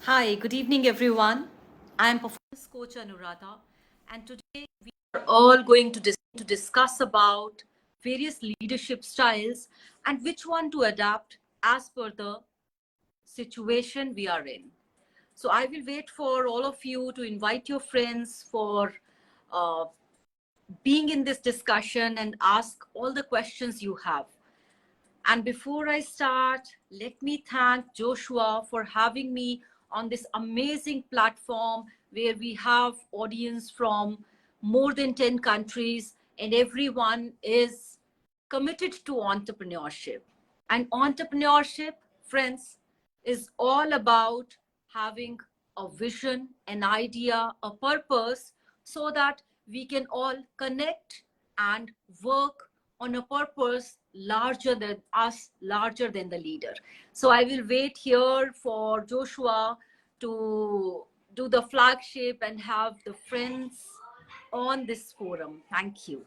Hi, good evening, everyone. I'm performance coach Anuradha, and today we are all going to discuss about various leadership styles and which one to adapt as per the situation we are in. So I will wait for all of you to invite your friends for uh, being in this discussion and ask all the questions you have. And before I start, let me thank Joshua for having me on this amazing platform where we have audience from more than 10 countries and everyone is committed to entrepreneurship. And entrepreneurship, friends, is all about having a vision, an idea, a purpose so that we can all connect and work on a purpose larger than us, larger than the leader. So I will wait here for Joshua to do the flagship and have the friends on this forum. Thank you.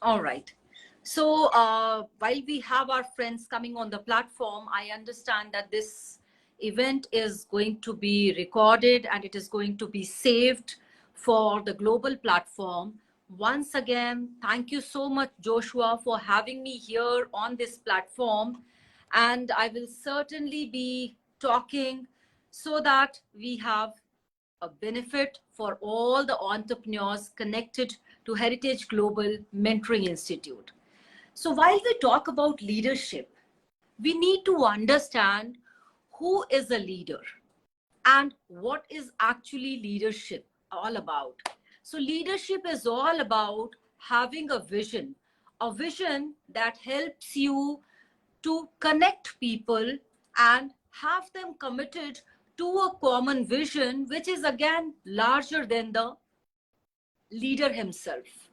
All right. So while we have our friends coming on the platform, I understand that this event is going to be recorded and it is going to be saved for the global platform. Once again, thank you so much, Joshua, for having me here on this platform. And I will certainly be talking so that we have a benefit for all the entrepreneurs connected to Heritage Global Mentoring Institute. So while we talk about leadership, we need to understand who is a leader and what is actually leadership all about. So leadership is all about having a vision that helps you to connect people and have them committed to a common vision, which is again larger than the leader himself.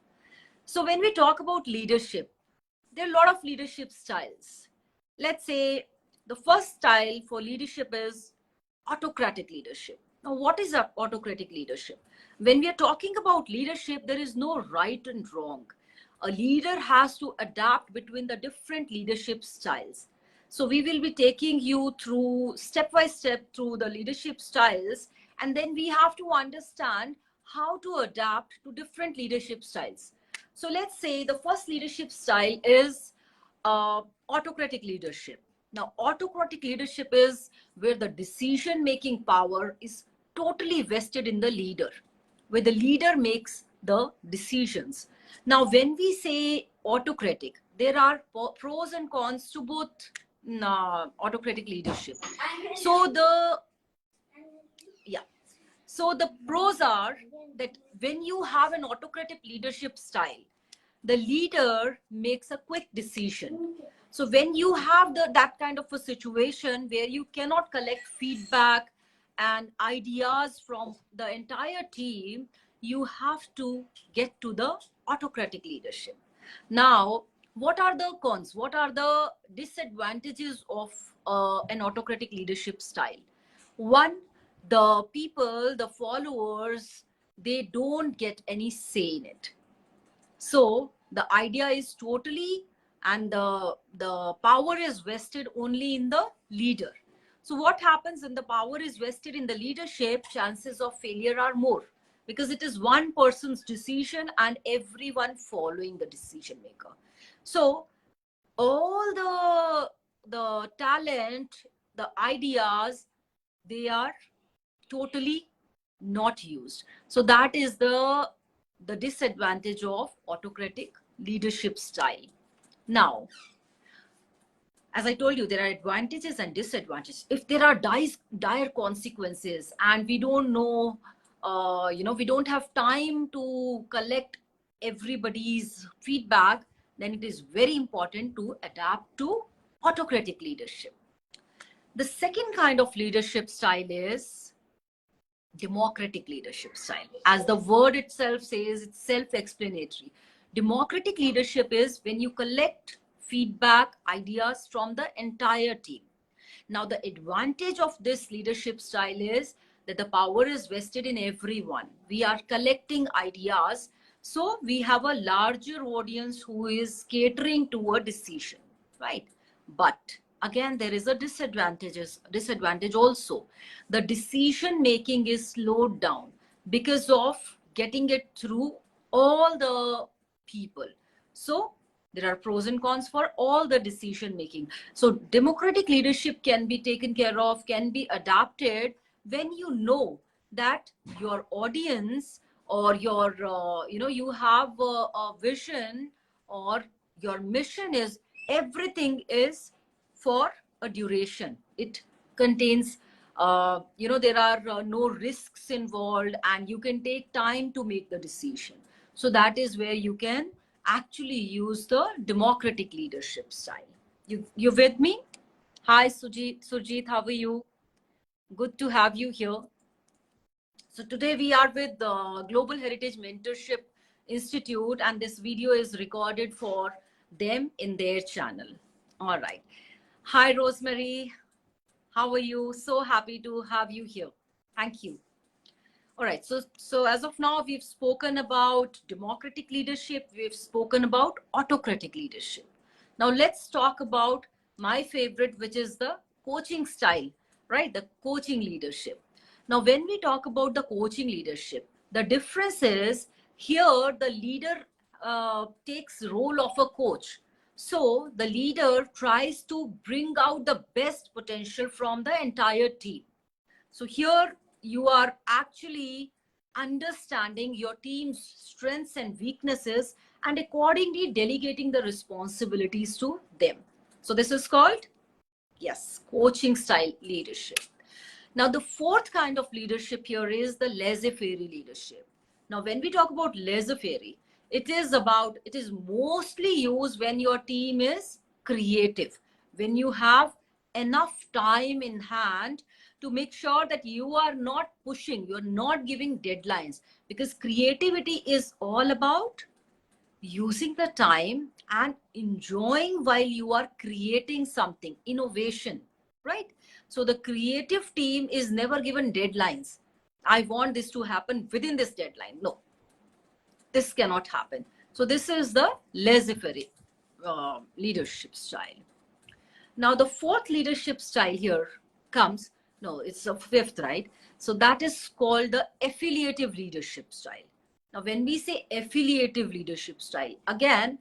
So when we talk about leadership, there are a lot of leadership styles. Let's say the first style for leadership is autocratic leadership. Now, what is autocratic leadership? When we are talking about leadership, there is no right and wrong. A leader has to adapt between the different leadership styles. So we will be taking you through step by step through the leadership styles, and then we have to understand how to adapt to different leadership styles. So let's say the first leadership style is autocratic leadership. Now, autocratic leadership is where the decision making power is totally vested in the leader, where the leader makes the decisions. Now, when we say autocratic, there are pros and cons to both autocratic leadership. So the yeah, so the pros are that when you have an autocratic leadership style, the leader makes a quick decision. So when you have that kind of a situation where you cannot collect feedback and ideas from the entire team, you have to get to the autocratic leadership. Now, what are the cons? What are the disadvantages of an autocratic leadership style? One, the people, the followers, they don't get any say in it. So the idea is totally, and the power is vested only in the leader. So what happens when the power is vested in the leadership? Chances of failure are more because it is one person's decision and everyone following the decision maker. So all the talent, the ideas, they are totally not used. So that is the disadvantage of autocratic leadership style. Now, as I told you, there are advantages and disadvantages. If there are dire consequences and we don't know, we don't have time to collect everybody's feedback, then it is very important to adapt to autocratic leadership. The second kind of leadership style is Democratic leadership style. As the word itself says, it's self-explanatory. Democratic leadership is when you collect feedback, ideas from the entire team. Now, the advantage of this leadership style is that the power is vested in everyone. We are collecting ideas, so we have a larger audience who is catering to a decision, right? But again, there is a disadvantage also. The decision making is slowed down because of getting it through all the people. So there are pros and cons for all the decision making. So democratic leadership can be taken care of, can be adapted when you know that your audience or your you have a vision, or your mission is, everything is for a duration. It contains there are no risks involved, and you can take time to make the decision. So that is where you can actually use the democratic leadership style. You with me? Hi, Surjit, how are you? Good to have you here. So today we are with the Global Heritage Mentorship Institute, and this video is recorded for them in their channel. All right. Hi, Rosemary. How are you? So happy to have you here. Thank you. All right. So as of now, we've spoken about democratic leadership. We've spoken about autocratic leadership. Now let's talk about my favorite, which is the coaching style, right? The coaching leadership. Now, when we talk about the coaching leadership, the difference is here the leader takes role of a coach. So the leader tries to bring out the best potential from the entire team. So here you are actually understanding your team's strengths and weaknesses and accordingly delegating the responsibilities to them. So this is called, yes, coaching style leadership. Now, the fourth kind of leadership here is the laissez-faire leadership. Now, when we talk about laissez-faire, it is mostly used when your team is creative, when you have enough time in hand to make sure that you are not pushing, you're not giving deadlines, because creativity is all about using the time and enjoying while you are creating something, innovation, right? So the creative team is never given deadlines. I want this to happen within this deadline. No, this cannot happen. So this is the laissez-faire leadership style. Now the fourth leadership style here comes, no, it's a fifth, right? So that is called the affiliative leadership style. Now, when we say affiliative leadership style, again,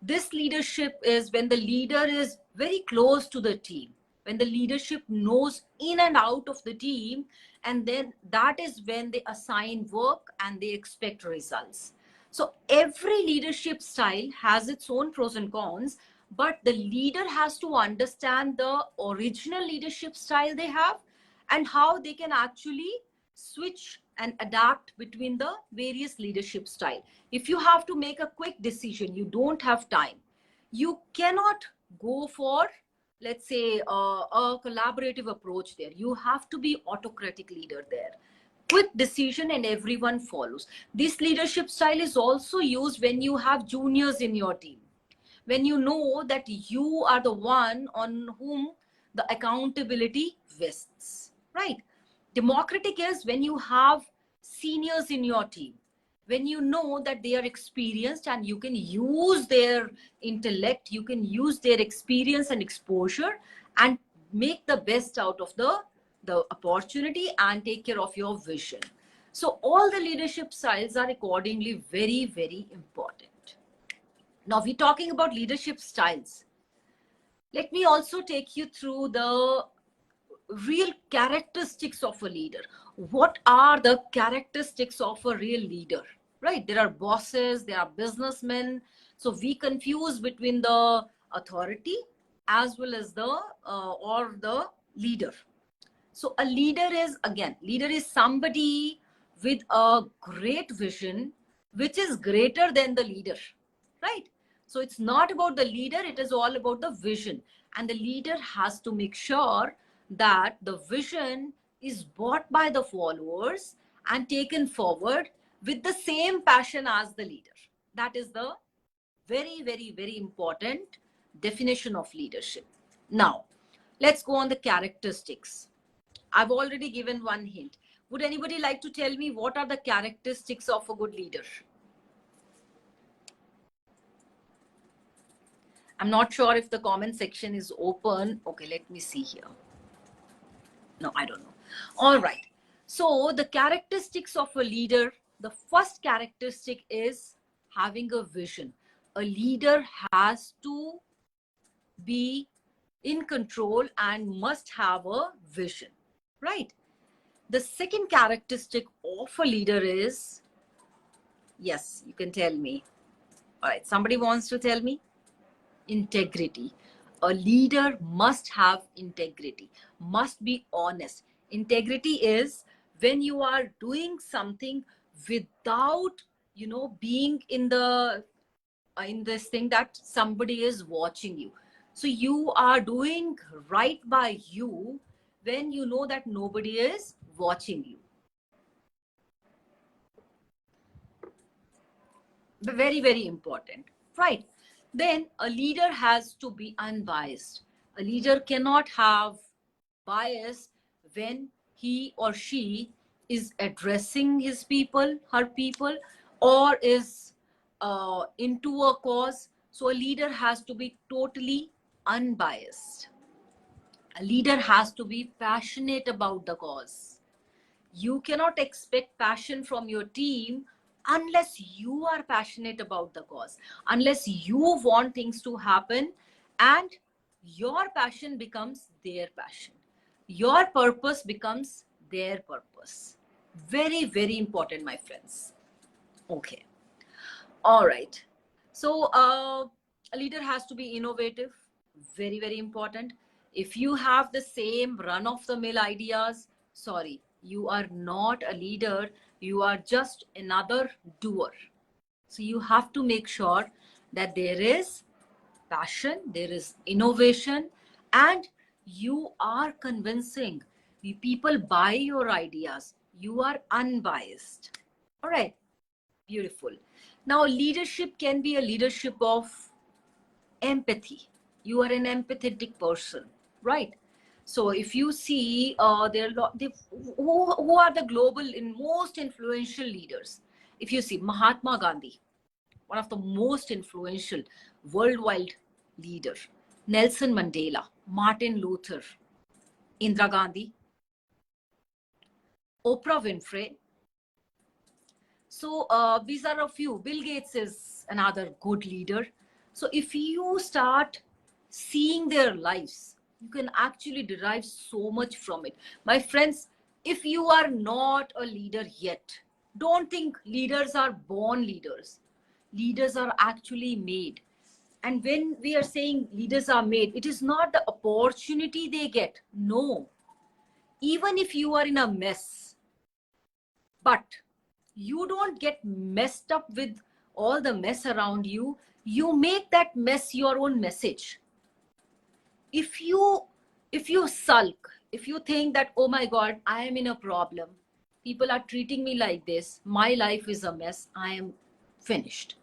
this leadership is when the leader is very close to the team, when the leadership knows in and out of the team, and then that is when they assign work and they expect results. So every leadership style has its own pros and cons, but the leader has to understand the original leadership style they have and how they can actually switch and adapt between the various leadership style. If you have to make a quick decision, you don't have time, you cannot go for, let's say, a collaborative approach there. You have to be autocratic leader there. Quick decision and everyone follows. This leadership style is also used when you have juniors in your team, when you know that you are the one on whom the accountability vests, right? Democratic is when you have seniors in your team, when you know that they are experienced and you can use their intellect, you can use their experience and exposure and make the best out of the opportunity and take care of your vision. So all the leadership styles are accordingly very, very important. Now we're talking about leadership styles. Let me also take you through the real characteristics of a leader. What are the characteristics of a real leader, right? There are bosses, there are businessmen. So we confuse between the authority as well as the or the leader. So a leader is somebody with a great vision, which is greater than the leader, right? So it's not about the leader, it is all about the vision. And the leader has to make sure that the vision is bought by the followers and taken forward with the same passion as the leader. That is the very, very, very important definition of leadership. Now, let's go on the characteristics. I've already given one hint. Would anybody like to tell me what are the characteristics of a good leader? I'm not sure if the comment section is open. Okay, let me see here. No, I don't know. All right. So the characteristics of a leader, the first characteristic is having a vision. A leader has to be in control and must have a vision, right? The second characteristic of a leader is, yes, you can tell me. All right, somebody wants to tell me? Integrity. A leader must have integrity, must be honest. Integrity is when you are doing something without, being in this thing that somebody is watching you. So you are doing right by you when you know that nobody is watching you. Very, very important, right? Then a leader has to be unbiased. A leader cannot have bias when he or she is addressing his people, her people, or is into a cause. So a leader has to be totally unbiased. A leader has to be passionate about the cause. You cannot expect passion from your team unless you are passionate about the cause, unless you want things to happen and your passion becomes their passion. Your purpose becomes their purpose. Very, very important, my friends. Okay. All right. So a leader has to be innovative. Very, very important. If you have the same run of the mill ideas, sorry, you are not a leader. You are just another doer. So you have to make sure that there is passion, there is innovation, and you are convincing. People buy your ideas. You are unbiased. All right. Beautiful. Now, leadership can be a leadership of empathy. You are an empathetic person, right? So if you see, who are the global and most influential leaders? If you see Mahatma Gandhi, one of the most influential worldwide leader, Nelson Mandela, Martin Luther, Indira Gandhi, Oprah Winfrey. So these are a few. Bill Gates is another good leader. So if you start seeing their lives, you can actually derive so much from it. My friends, if you are not a leader yet, don't think leaders are born leaders. Leaders are actually made. And when we are saying leaders are made, it is not the opportunity they get. No. Even if you are in a mess, but you don't get messed up with all the mess around you. You make that mess your own message. If you sulk, if you think that, oh my God, I am in a problem, people are treating me like this, my life is a mess, I am finished,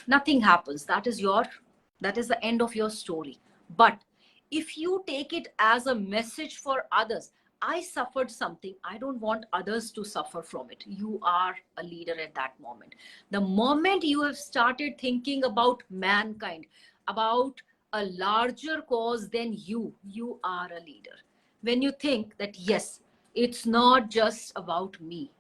nothing happens. That is the end of your story. But if you take it as a message for others, I suffered something, I don't want others to suffer from it, you are a leader at that moment. The moment you have started thinking about mankind, about a larger cause than you are a leader. When you think that, yes, it's not just about me,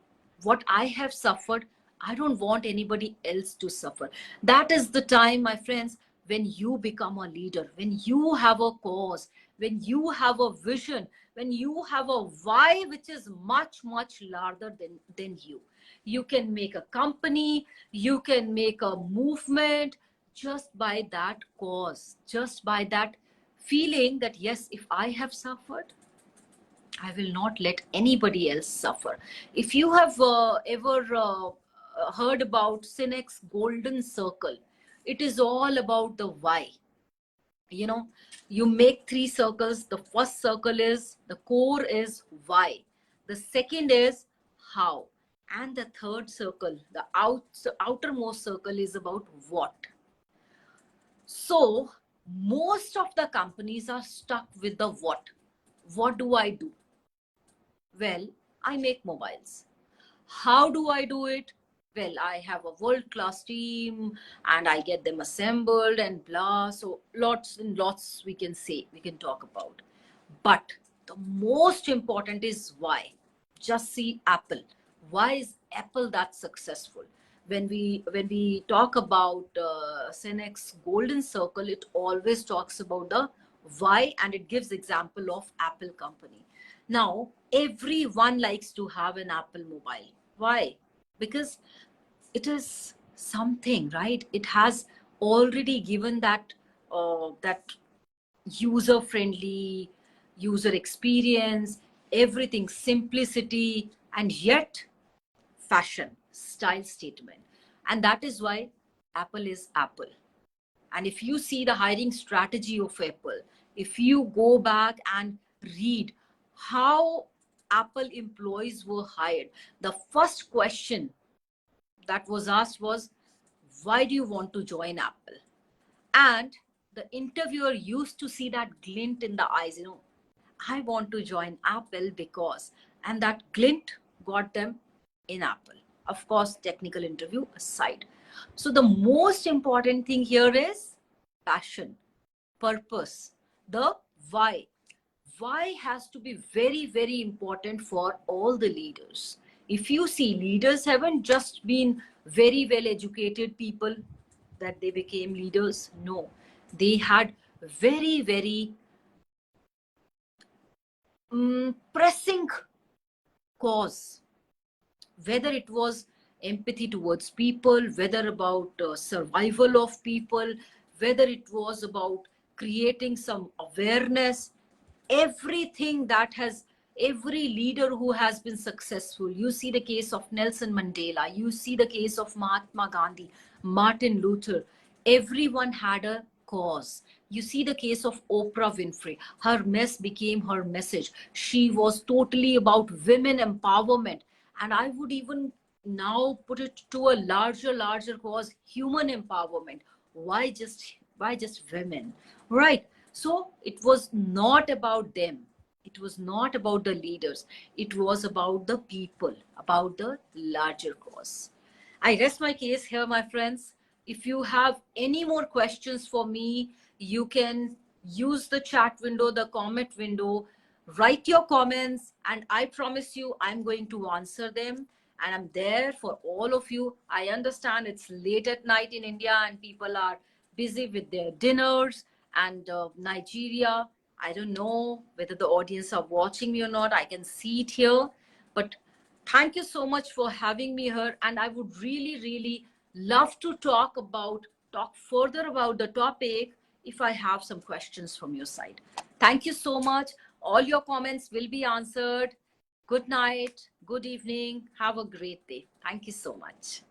what I have suffered, I don't want anybody else to suffer. That is the time, my friends, when you become a leader, when you have a cause, when you have a vision, when you have a why which is much, much larger than you. You can make a company, you can make a movement just by that cause, just by that feeling that, yes, if I have suffered, I will not let anybody else suffer. If you have ever heard about Sinek's golden circle, it is all about the why. You make 3 circles. The first circle is, the core is why. The second is how. And the third circle, the outermost circle, is about what. So most of the companies are stuck with the what. What do I do? Well, I make mobiles. How do I do it? Well, I have a world-class team and I get them assembled and blah. So lots and lots we can say, we can talk about. But the most important is why. Just see Apple. Why is Apple that successful? When we talk about Senex Golden Circle, it always talks about the why, and it gives example of Apple company. Now, everyone likes to have an Apple mobile. Why? Because it is something, right? It has already given that user friendly user experience, everything, simplicity, and yet fashion, style statement. And that is why Apple is Apple. And if you see the hiring strategy of Apple, if you go back and read how Apple employees were hired, the first question that was asked was, why do you want to join Apple? And the interviewer used to see that glint in the eyes, I want to join Apple because, and that glint got them in Apple. Of course, technical interview aside. So the most important thing here is passion, purpose, the why. Why has to be very, very important for all the leaders. If you see, leaders haven't just been very well educated people that they became leaders. No, they had very, very pressing cause, whether it was empathy towards people, whether about survival of people, whether it was about creating some awareness, everything that has, every leader who has been successful, you see the case of Nelson Mandela, you see the case of Mahatma Gandhi, Martin Luther, everyone had a cause. You see the case of Oprah Winfrey, her mess became her message. She was totally about women empowerment, and I would even now put it to a larger cause, human empowerment. Why just women, right? So it was not about them. It was not about the leaders. It was about the people, about the larger cause. I rest my case here, my friends. If you have any more questions for me, you can use the chat window, the comment window, write your comments, and I promise you I'm going to answer them. And I'm there for all of you. I understand it's late at night in India and people are busy with their dinners, and Nigeria. I don't know whether the audience are watching me or not. I can see it here, but thank you so much for having me here. And I would really, really love to talk further about the topic if I have some questions from your side. Thank you so much. All your comments will be answered. Good night, good evening. Have a great day. Thank you so much.